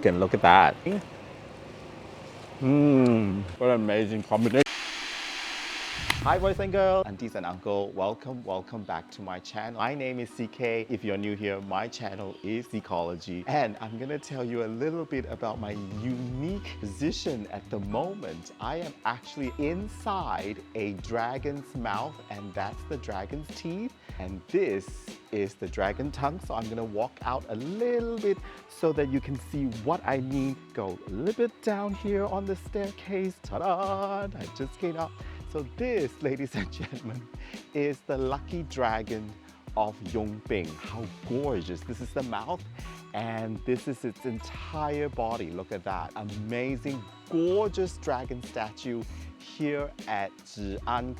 And look at that. What an amazing combination. Hi boys and girls, aunties and uncle, welcome back to my channel. My name is CK. If you're new here, my channel is Ecology, and I'm gonna tell you a little bit about my unique position at the moment. I am actually inside a dragon's mouth, and that's the dragon's teeth, and this is the dragon tongue. So I'm gonna walk out a little bit so that you can see what I mean. Go a little bit down here on the staircase. Ta-da! I just came up. So this, ladies and gentlemen, is the lucky dragon of Yong Peng. How gorgeous. This is the mouth, and this is its entire body. Look at that. Amazing, gorgeous dragon statue here at Zi'an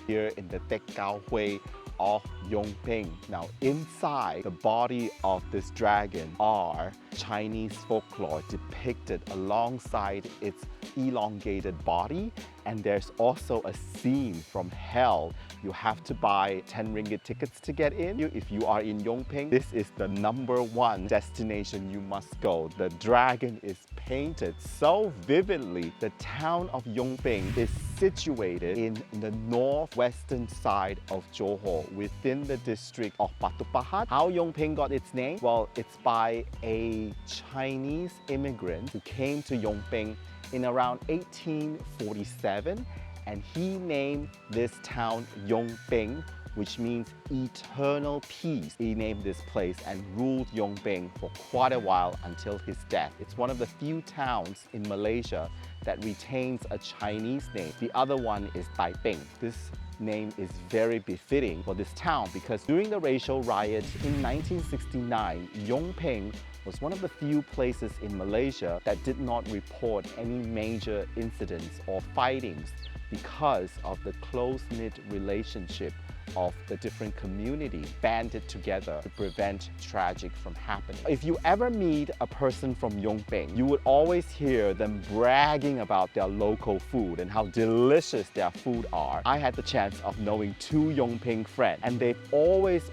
here in the Tekao of Yong Peng. Now inside the body of this dragon are Chinese folklore depicted alongside its elongated body, and there's also a scene from hell. You have to buy 10 ringgit tickets to get in. If you are in Yong Peng, this is the #1 destination you must go. The dragon is painted so vividly. The town of Yong Peng is situated in the northwestern side of Johor within the district of Batu Pahat. How Yong Peng got its name? Well, it's by a Chinese immigrant who came to Yong Peng in around 1847, and he named this town Yong Peng, which means eternal peace. He named this place and ruled Yong Peng for quite a while until his death. It's one of the few towns in Malaysia that retains a Chinese name. The other one is Taiping. This name is very befitting for this town because during the racial riots in 1969, Yong Peng was one of the few places in Malaysia that did not report any major incidents or fightings because of the close-knit relationship of the different communities banded together to prevent tragic from happening. If you ever meet a person from Yong Peng, you would always hear them bragging about their local food and how delicious their food are. I had the chance of knowing 2 Yong Peng friends, and they've always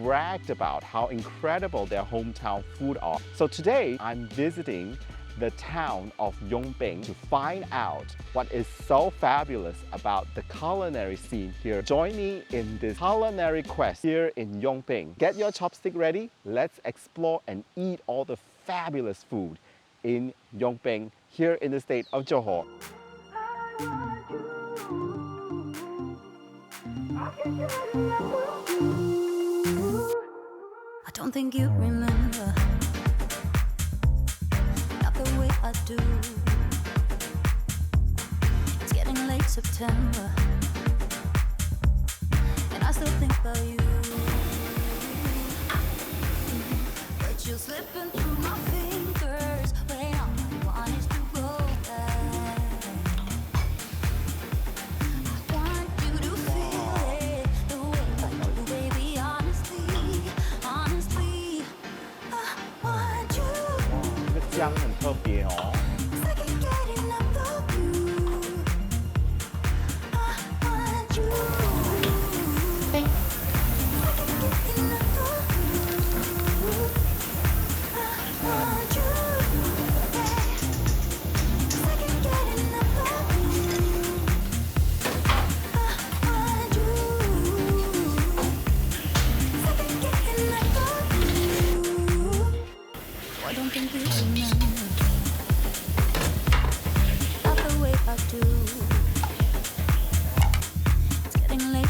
bragged about how incredible their hometown food are. So today, I'm visiting the town of Yong Peng to find out what is so fabulous about the culinary scene here. Join me in this culinary quest here in Yong Peng. Get your chopstick ready. Let's explore and eat all the fabulous food in Yong Peng here in the state of Johor. I don't think you remember the way I do. It's getting late September, and I still think about you. But you're slipping through my fingers when all I want is to go back. I want you to feel it the way I do, baby. Honestly, I want you. 这个姜很特别哦。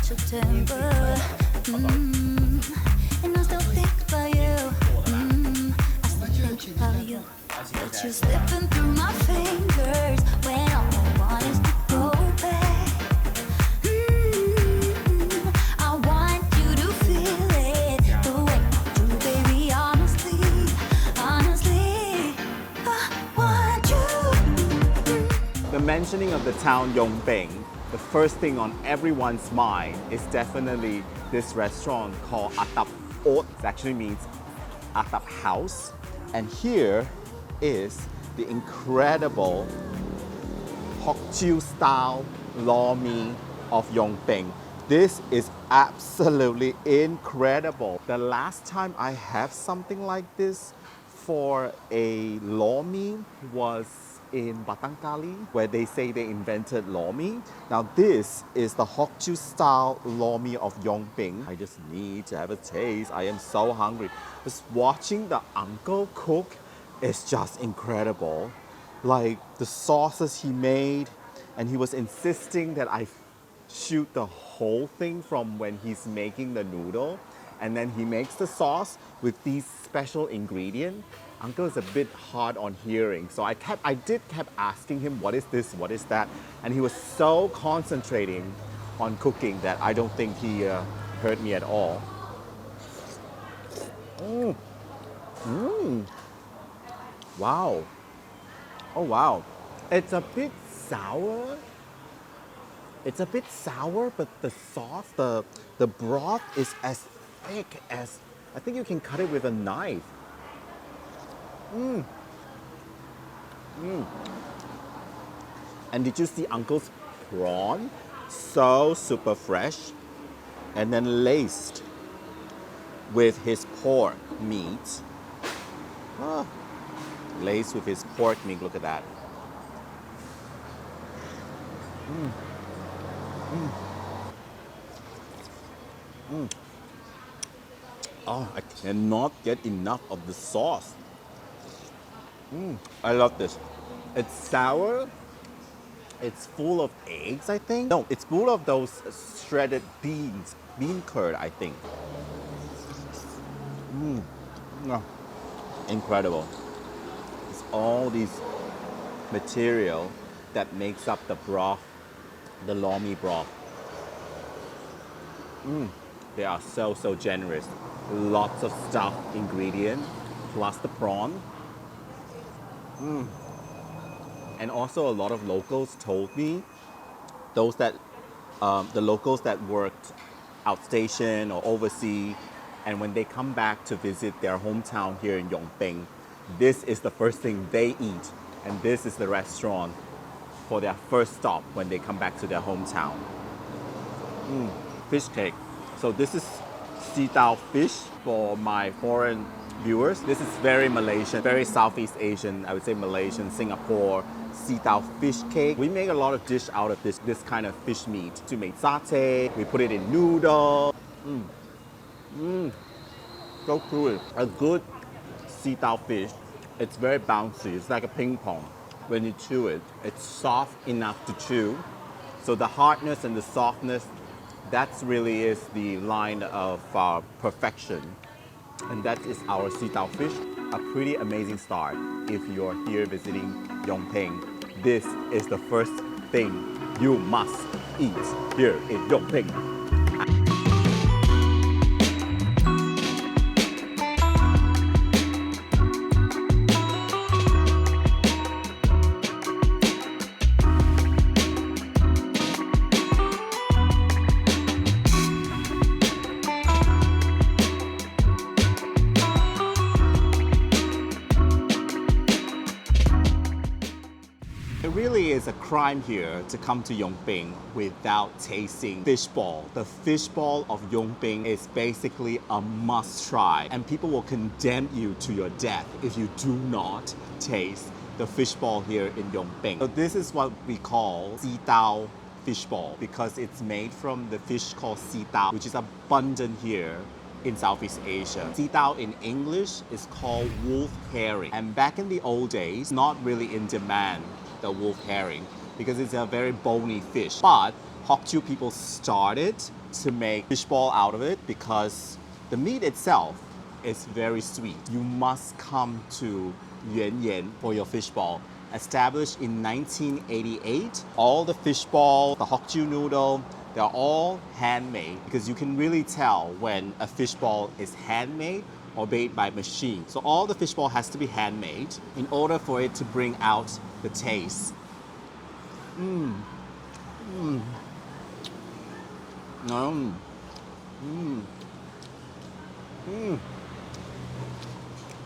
September, and I still think about you. I still think about you. But you're slipping through my fingers when all I want is to go back. I want you to feel it the way I do, baby. Honestly, I want you. The mentioning of the town Yong Peng, the first thing on everyone's mind is definitely this restaurant called Atap-OD. It actually means Atap house. And here is the incredible Foochow style lor mee of Yong Peng. This is absolutely incredible. The last time I have something like this for a lor mee was in Batangkali, where they say they invented lor mee. Now this is the Foochow style lor mee of Yong Peng. I just need to have a taste. I am so hungry. Just watching the uncle cook is just incredible. Like the sauces he made, and he was insisting that I shoot the whole thing from when he's making the noodle, and then he makes the sauce with these special ingredients. Uncle is a bit hard on hearing, so I kept asking him, what is this, what is that? And he was so concentrating on cooking that I don't think he heard me at all. Wow. Oh wow. It's a bit sour. It's a bit sour, but the sauce, the broth is as thick as, I think you can cut it with a knife. And did you see Uncle's prawn? So super fresh. And then laced with his pork meat. Laced with his pork meat, look at that. Oh, I cannot get enough of the sauce. I love this. It's sour. It's full of eggs, I think. No, it's full of those shredded beans. Bean curd, I think. Incredible. It's all these material that makes up the broth, the lor mee broth. They are so generous. Lots of stuffed ingredient, plus the prawn. And also a lot of locals told me, those that, the locals that worked outstation or overseas, and when they come back to visit their hometown here in Yong Peng, this is the first thing they eat, and this is the restaurant for their first stop when they come back to their hometown. Fish cake. So this is sitaw fish for my foreign viewers. This is very Malaysian, very Southeast Asian, I would say Malaysian, Singapore, sitaw fish cake. We make a lot of dish out of this kind of fish meat. We make satay, we put it in noodle. So cool. A good sitaw fish, it's very bouncy. It's like a ping pong. When you chew it, it's soft enough to chew. So the hardness and the softness, that's really is the line of perfection. And that is our sitaw fish. A pretty amazing start if you're here visiting Yong Peng. This is the first thing you must eat here in Yong Peng. It really is a crime here to come to Yong Peng without tasting fishball. The fishball of Yong Peng is basically a must try, and people will condemn you to your death if you do not taste the fishball here in Yong Peng. So this is what we call sitaw fishball because it's made from the fish called sitaw, which is abundant here in Southeast Asia. Sitaw in English is called wolf herring, and back in the old days, not really in demand, the wolf herring, because it's a very bony fish. But Foochow people started to make fishball out of it because the meat itself is very sweet. You must come to Yean for your fishball. Established in 1988, all the fishball, the Foochow noodle, they're all handmade because you can really tell when a fishball is handmade or made by machine. So all the fishball has to be handmade in order for it to bring out the taste.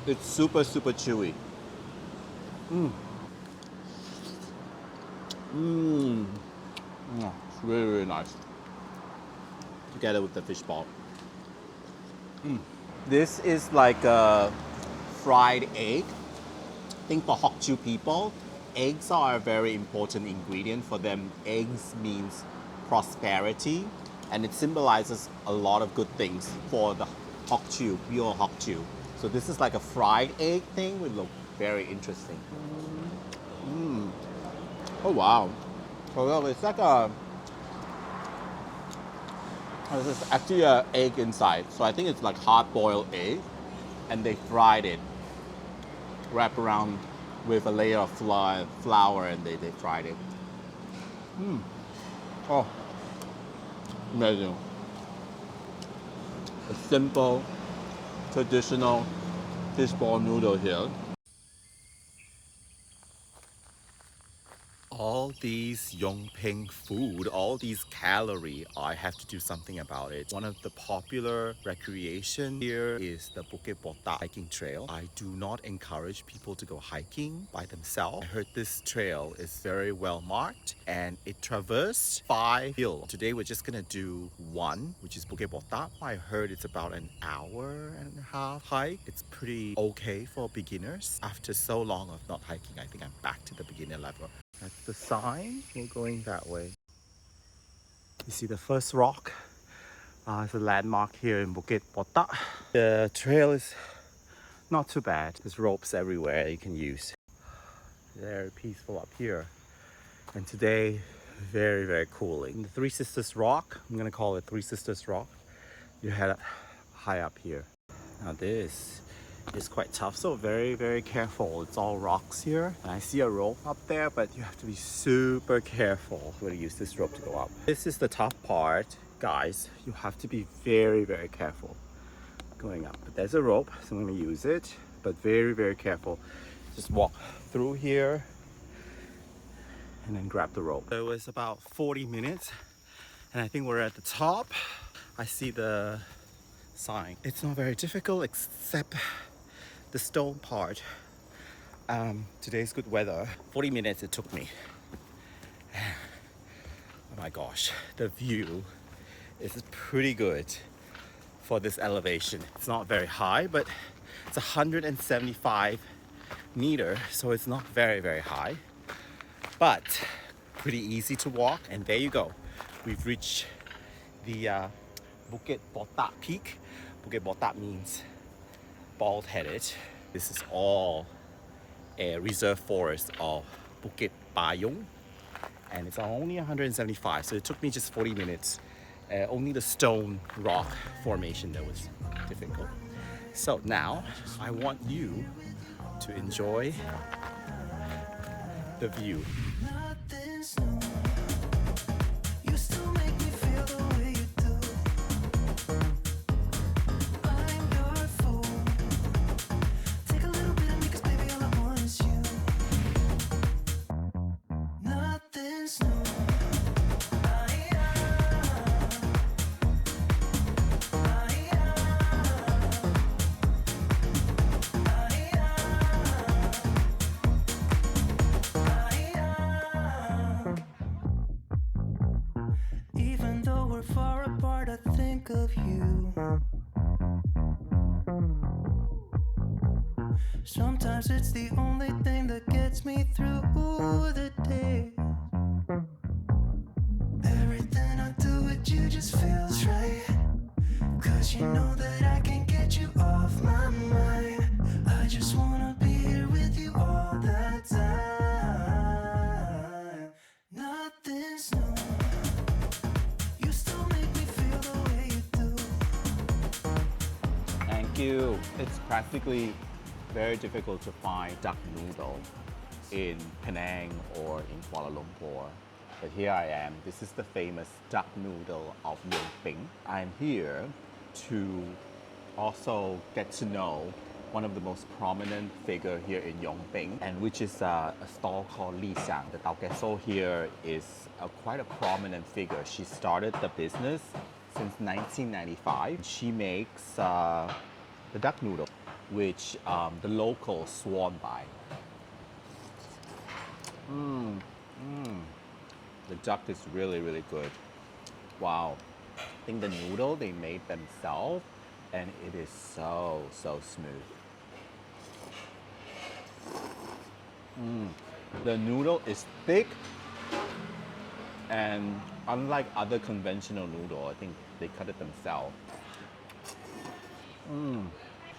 It's super chewy. It's really nice. Together with the fishball. This is like a fried egg. I think for Foochow people, eggs are a very important ingredient for them. Eggs means prosperity, and it symbolizes a lot of good things for the Foochow, pure Foochow. So this is like a fried egg thing, which look very interesting. Oh wow. So it's like a, this is actually an egg inside. So I think it's like hard-boiled egg, and they fried it, wrapped around with a layer of flour, and they fried it. Oh, amazing. A simple, traditional fishball noodle here. All these Yong Peng food, all these calories, I have to do something about it. One of the popular recreation here is the Bukit Botak hiking trail. I do not encourage people to go hiking by themselves. I heard this trail is very well marked and it traversed 5 hills. Today we're just gonna do one, which is Bukit Botak. I heard it's about an hour and a half hike. It's pretty okay for beginners. After so long of not hiking, I think I'm back to the beginner level. That's the sign. We're going that way. You see the first rock. It's a landmark here in Bukit Botak. The trail is not too bad. There's ropes everywhere you can use. Very peaceful up here. And today, very, very cooling. The Three Sisters Rock, I'm gonna call it Three Sisters Rock. You head up, high up here. Now this is quite tough, so very, very careful. It's all rocks here. And I see a rope up there, but you have to be super careful. I'm gonna use this rope to go up. This is the tough part. Guys, you have to be very, very careful going up. But there's a rope, so I'm gonna use it, but very, very careful. Just walk through here and then grab the rope. It was about 40 minutes and I think we're at the top. I see the sign. It's not very difficult except the stone part. Today's good weather. 40 minutes it took me. Oh my gosh, the view is pretty good for this elevation. It's not very high, but it's 175 meters, so it's not very, very high, but pretty easy to walk. And there you go. We've reached the Bukit Botak peak. Bukit Botak means bald-headed. This is all a reserve forest of Bukit Payung, and it's only 175, so it took me just 40 minutes. Only the stone rock formation that was difficult. So now I want you to enjoy the view. Far apart, I think of you. Sometimes it's the only thing that gets me through the day. Everything I do with you just feels right, 'cause you know that I can't get you off my mind. I just wanna be here with you all the time. Nothing's new. It's practically very difficult to find duck noodle in Penang or in Kuala Lumpur. But here I am. This is the famous duck noodle of Yong Peng. I'm here to also get to know one of the most prominent figure here in Yong Peng, and which is a stall called Xiang. The Tao here is quite a prominent figure. She started the business since 1995. She makes the duck noodle, which the locals sworn by. The duck is really, really good. Wow. I think the noodle they made themselves, and it is so, so smooth. The noodle is thick, and unlike other conventional noodle, I think they cut it themselves.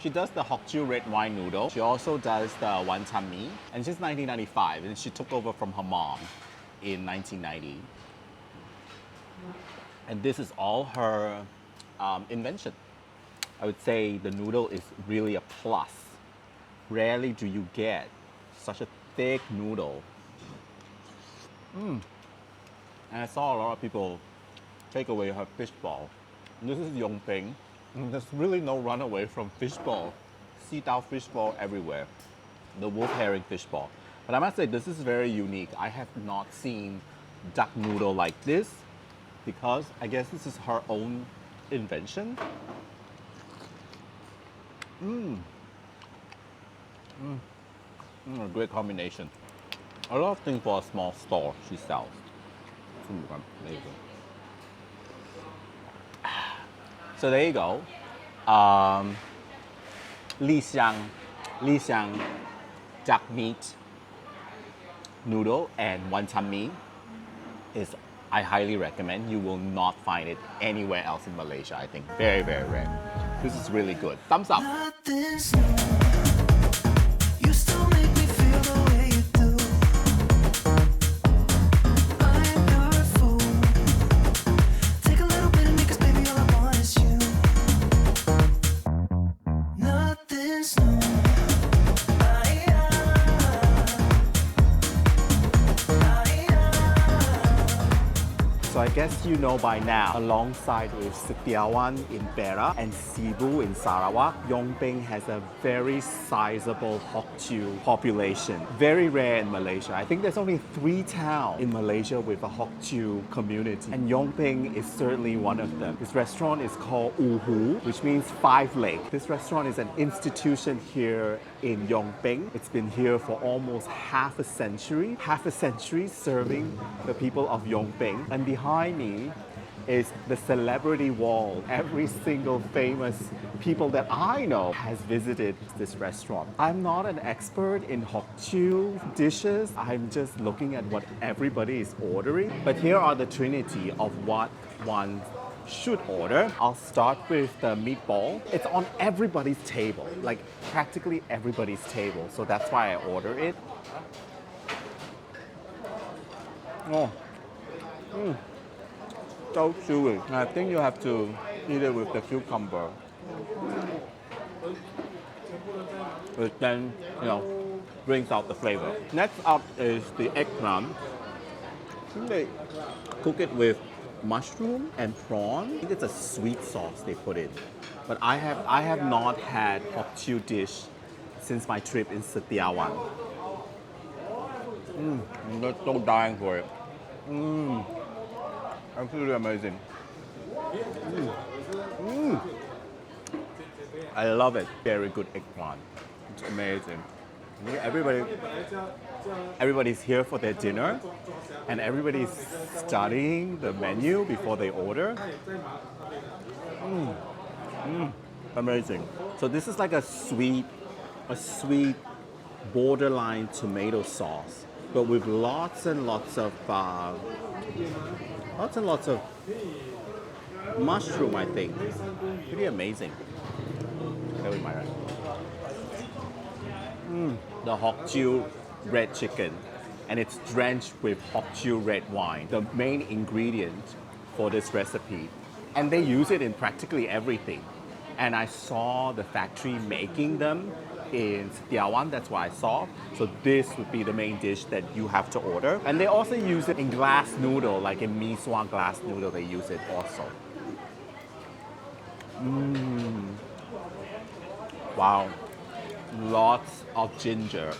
She does the Foochow red wine noodle. She also does the wonton mee. And since 1995, and she took over from her mom in 1990. And this is all her invention. I would say the noodle is really a plus. Rarely do you get such a thick noodle. And I saw a lot of people take away her fishball. This is Yong Peng. There's really no runaway from fishball. Sea Dao fishball everywhere. The wolf herring fishball. But I must say, this is very unique. I have not seen duck noodle like this because I guess this is her own invention. A great combination. A lot of things for a small store she sells. Amazing. So there you go. Xiang duck meat noodle and wonton mee is, I highly recommend. You will not find it anywhere else in Malaysia, I think. Very, very rare. This is really good. Thumbs up. Nothing's new. You still make me feel the way you do. I'm your fool. Take a little bit of me, 'cause baby, all I want is you. Nothing's new. So I guess you know by now, alongside with Setiawan in Perak and Cebu in Sarawak, Yong Peng has a very sizable Foochow population. Very rare in Malaysia. I think there's only 3 towns in Malaysia with a Foochow community, and Yong Peng is certainly one of them. This restaurant is called Or Hwu, which means 5 Lake. This restaurant is an institution here in Yong Peng. It's been here for almost half a century serving the people of Yong Peng. And behind me is the celebrity wall. Every single famous people that I know has visited this restaurant. I'm not an expert in Foochow dishes. I'm just looking at what everybody is ordering. But here are the trinity of what one should order. I'll start with the meatball. It's on everybody's table, like practically everybody's table. So that's why I order it. So chewy. I think you have to eat it with the cucumber. Which then, brings out the flavor. Next up is the eggplant. I think they cook it with mushroom and prawn. I think it's a sweet sauce they put in. But I have not had Foochow dish since my trip in Setiawan. I'm just so dying for it. Absolutely amazing. I love it. Very good eggplant. It's amazing. Everybody's here for their dinner, and everybody's studying the menu before they order. Amazing. So this is like a sweet borderline tomato sauce, but with lots and lots of mushroom, I think. Pretty amazing. That was my right. The Foochow red chicken, and it's drenched with Foochow red wine, the main ingredient for this recipe. And they use it in practically everything. And I saw the factory making them in Setiawan, that's what I saw. So this would be the main dish that you have to order. And they also use it in glass noodle, like in mee sua glass noodle, they use it also. Wow. Lots of ginger.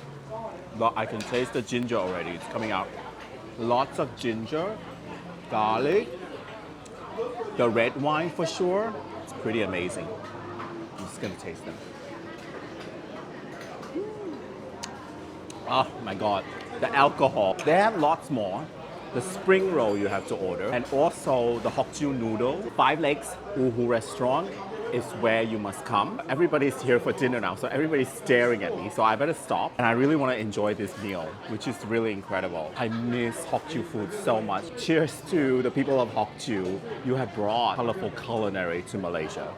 I can taste the ginger already, it's coming out. Lots of ginger, garlic, the red wine for sure. It's pretty amazing. I'm just gonna taste them. Oh my God, the alcohol. They have lots more. The spring roll you have to order, and also the Foochow noodle. 5 Lakes Or Hwu restaurant is where you must come. Everybody's here for dinner now, so everybody's staring at me. So I better stop. And I really want to enjoy this meal, which is really incredible. I miss Foochow food so much. Cheers to the people of Foochow. You have brought colorful culinary to Malaysia.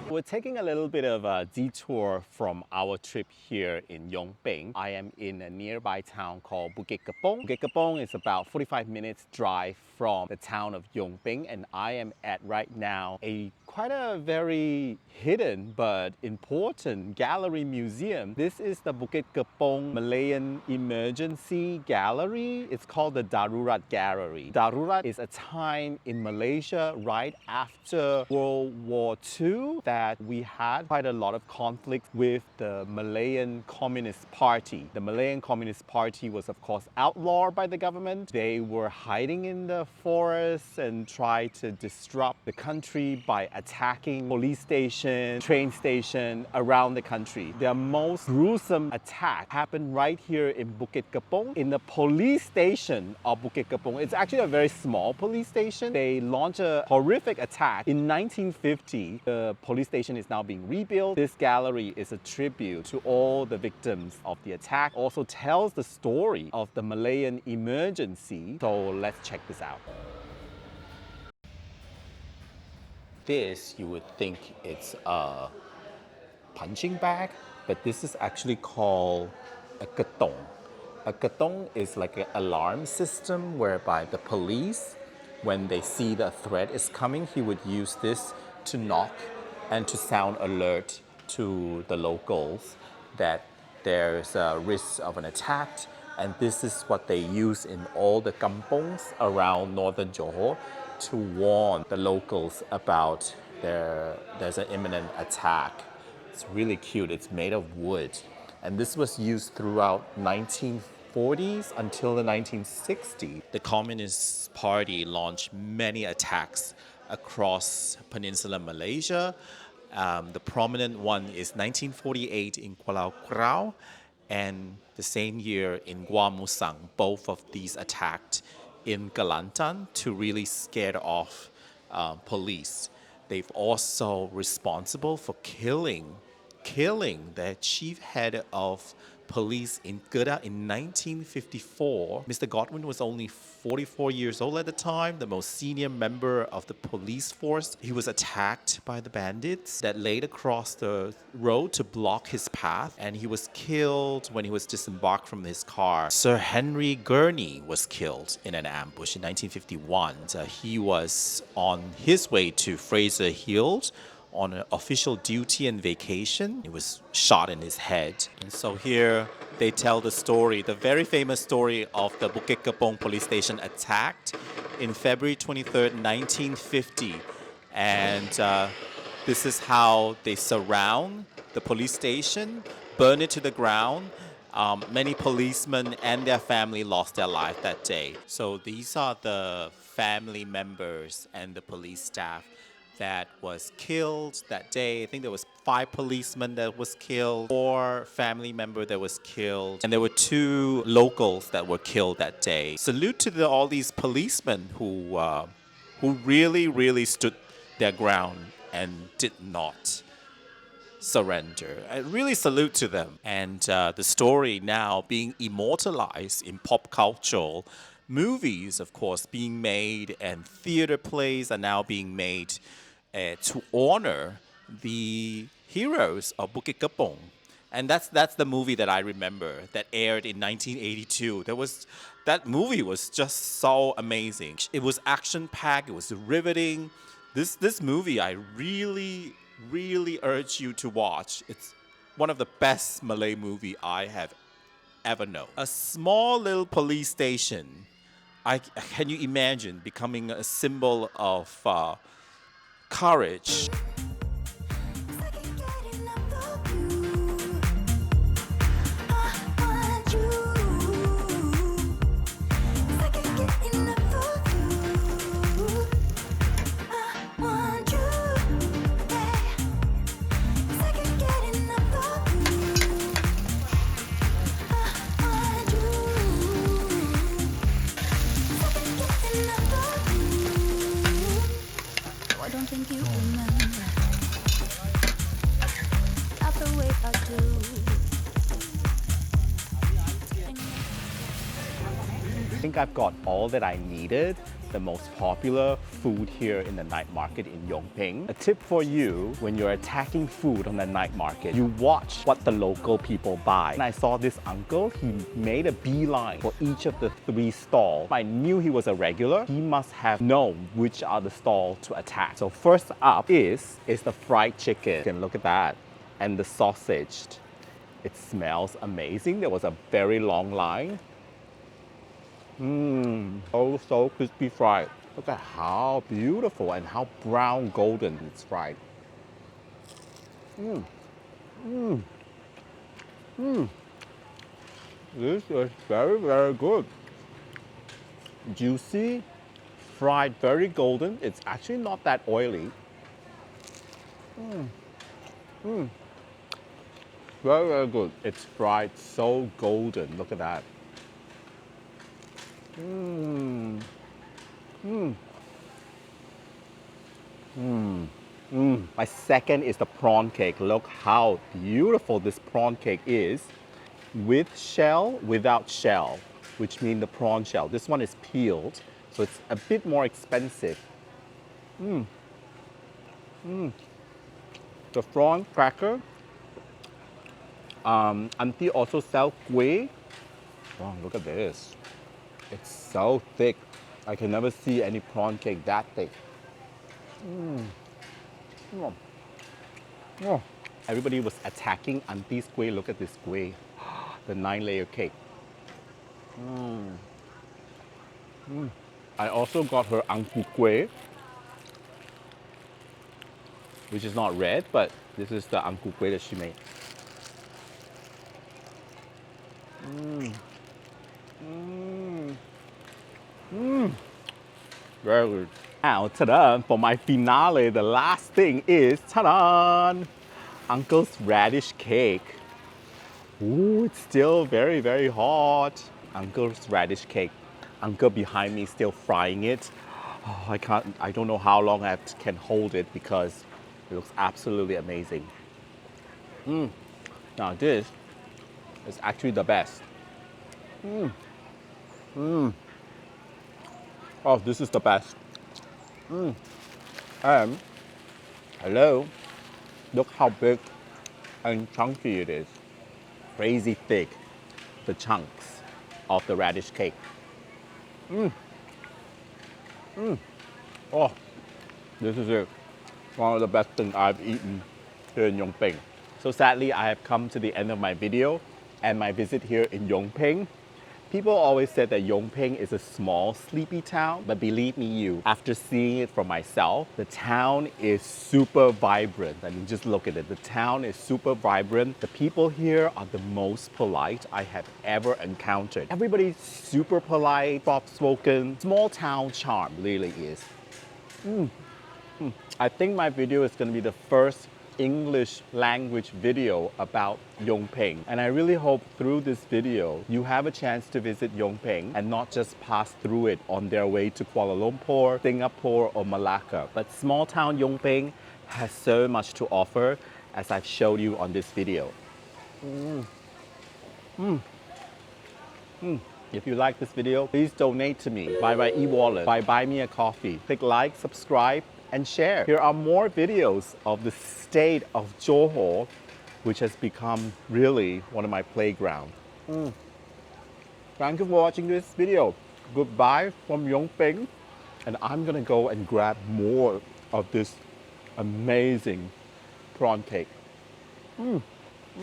We're taking a little bit of a detour from our trip here in Yong Peng. I am in a nearby town called Bukit Kepong. Bukit Kepong is about 45 minutes drive from the town of Yong Peng, and I am at right now quite a very hidden but important gallery museum. This is the Bukit Kepong Malayan Emergency Gallery. It's called the Darurat Gallery. Darurat is a time in Malaysia right after World War II that we had quite a lot of conflict with the Malayan Communist Party. The Malayan Communist Party was of course outlawed by the government. They were hiding in the forests and tried to disrupt the country by attacking police station, train station around the country. Their most gruesome attack happened right here in Bukit Kepong, in the police station of Bukit Kepong. It's actually a very small police station. They launched a horrific attack in 1950. The police station is now being rebuilt. This gallery is a tribute to all the victims of the attack. Also tells the story of the Malayan emergency. So let's check this out. This, you would think it's a punching bag, but this is actually called a ketong. A ketong is like an alarm system whereby the police, when they see the threat is coming, he would use this to knock and to sound alert to the locals that there's a risk of an attack. And this is what they use in all the kampungs around northern Johor to warn the locals about there's an imminent attack. It's really cute. It's made of wood. And this was used throughout 1940s until the 1960s. The Communist Party launched many attacks across Peninsular Malaysia. The prominent one is 1948 in Kuala Lumpur and the same year in Gua Musang. Both of these attacked in Kelantan to really scare off police. They've also responsible for killing the chief head of police in Kedah in 1954. Mr. Godwin was only 44 years old at the time, the most senior member of the police force. He was attacked by the bandits that laid across the road to block his path, and he was killed when he was disembarked from his car. Sir Henry Gurney was killed in an ambush in 1951. He was on his way to Fraser Hill on an official duty and vacation. He was shot in his head. And so here they tell the story, the very famous story of the Bukit Kepong police station attacked in February 23rd, 1950. And this is how they surround the police station, burn it to the ground. Many policemen and their family lost their life that day. So these are the family members and the police staff that was killed that day. I think there was 5 policemen that was killed, 4 family member that was killed, and there were 2 locals that were killed that day. Salute to all these policemen who really stood their ground and did not surrender. I really salute to them. And the story now being immortalized in pop culture. Movies, of course, being made, and theater plays are now being made to honor the heroes of Bukit Kepong. And that's the movie that I remember that aired in 1982. That movie was just so amazing. It was action-packed. It was riveting. This movie, I really urge you to watch. It's one of the best Malay movie I have ever known. A small little police station. Can you imagine becoming a symbol of courage? I don't think you do. I think I've got all that I needed. The most popular food here in the night market in Yong Peng. A tip for you, when you're attacking food on the night market, you watch what the local people buy. And I saw this uncle, he made a beeline for each of the 3 stalls. I knew he was a regular. He must have known which are the stalls to attack. So first up is the fried chicken. You can look at that. And the sausage. It smells amazing. There was a very long line. So crispy fried. Look at how beautiful and how brown golden it's fried. This is very, very good. Juicy, fried very golden. It's actually not that oily. Very, very good. It's fried so golden. Look at that. My second is the prawn cake. Look how beautiful this prawn cake is. With shell, without shell, which means the prawn shell. This one is peeled, so it's a bit more expensive. The prawn cracker. Auntie also sells kueh. Oh, look at this. It's so thick. I can never see any prawn cake that thick. Everybody was attacking Auntie's kueh. Look at this kueh. The 9-layer cake. I also got her angku kueh, which is not red, but this is the angku kueh that she made. Very good. Now, ta-da, for my finale, the last thing is, ta-da, Uncle's radish cake. Ooh, it's still very, very hot. Uncle's radish cake. Uncle behind me is still frying it. Oh, I don't know how long I can hold it because it looks absolutely amazing. Now this is actually the best. Oh, this is the best. And hello, look how big and chunky it is. Crazy thick, the chunks of the radish cake. Oh, this is it. One of the best things I've eaten here in Yong Peng. So sadly, I have come to the end of my video and my visit here in Yong Peng. People always said that Yong Peng is a small, sleepy town, but believe me, after seeing it for myself, the town is super vibrant. I mean, just look at it. The town is super vibrant. The people here are the most polite I have ever encountered. Everybody's super polite, soft-spoken. Small town charm really is. I think my video is going to be the first English language video about Yong Peng. And I really hope through this video, you have a chance to visit Yong Peng and not just pass through it on their way to Kuala Lumpur, Singapore, or Malacca. But small town Yong Peng has so much to offer, as I've showed you on this video. If you like this video, please donate to me by my e-wallet, by Buy Me a Coffee. Click like, subscribe, and share. Here are more videos of the state of Johor, which has become really one of my playgrounds. Thank you for watching this video. Goodbye from Yong Peng, and I'm gonna go and grab more of this amazing prawn cake.